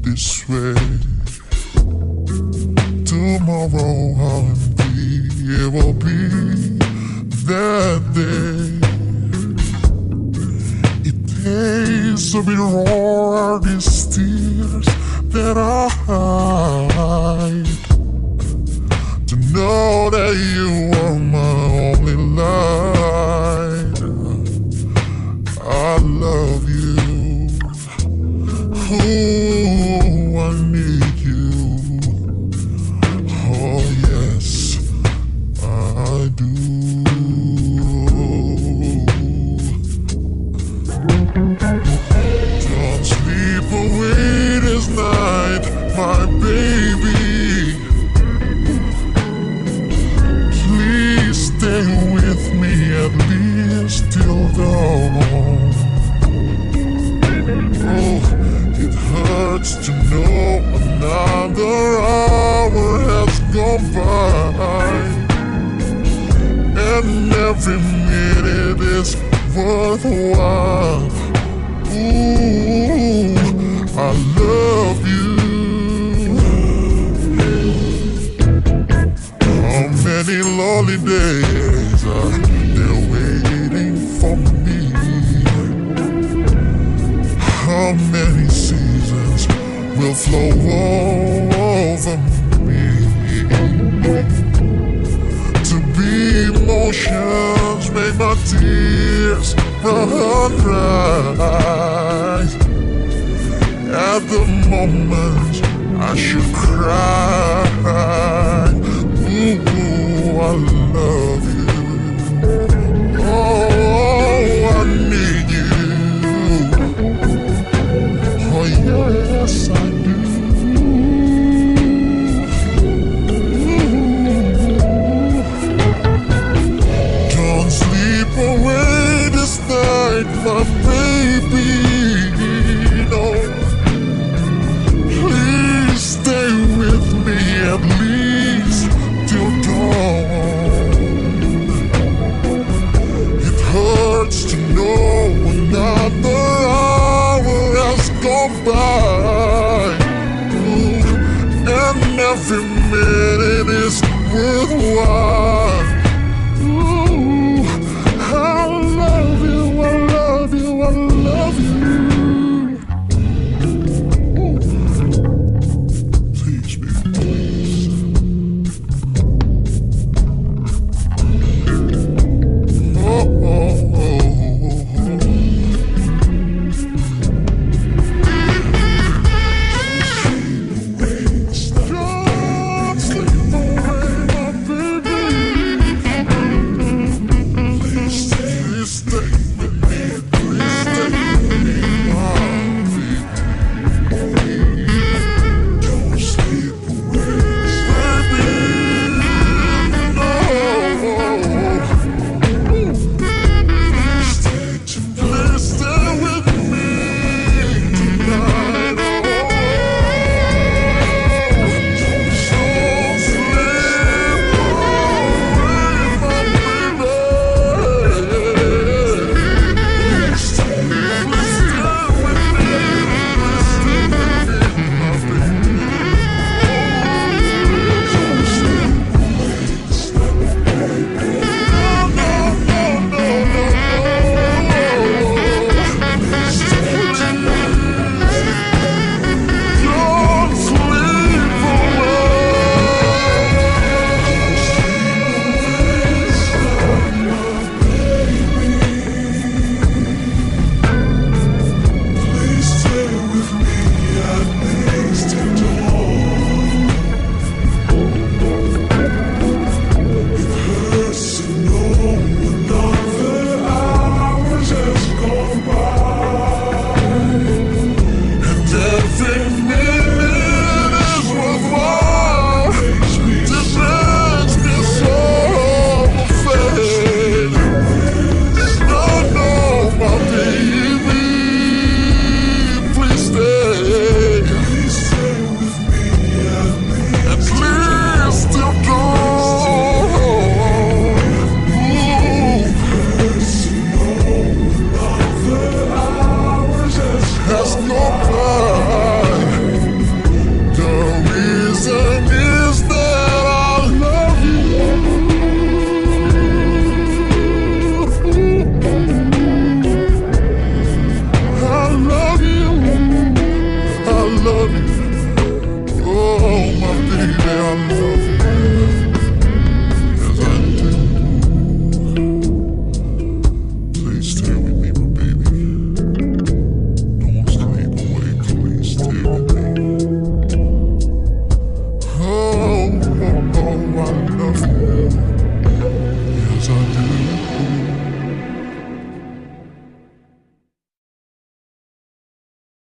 This way. Tomorrow I'll be, it will be that day. It takes a bit more these tears that I hide to know that you are my only light. I love you. Ooh, I need you. Oh yes, I do. Don't sleep away this night, my baby. Please stay with me at least till dawn. Oh, it hurts to know another hour has gone by, and every minute is worthwhile. Ooh, I love you. How many lonely days are there waiting for me? How many seasons will flow over me? To be emotions make my tears run dry. At the moment I should cry. Ooh, I love you.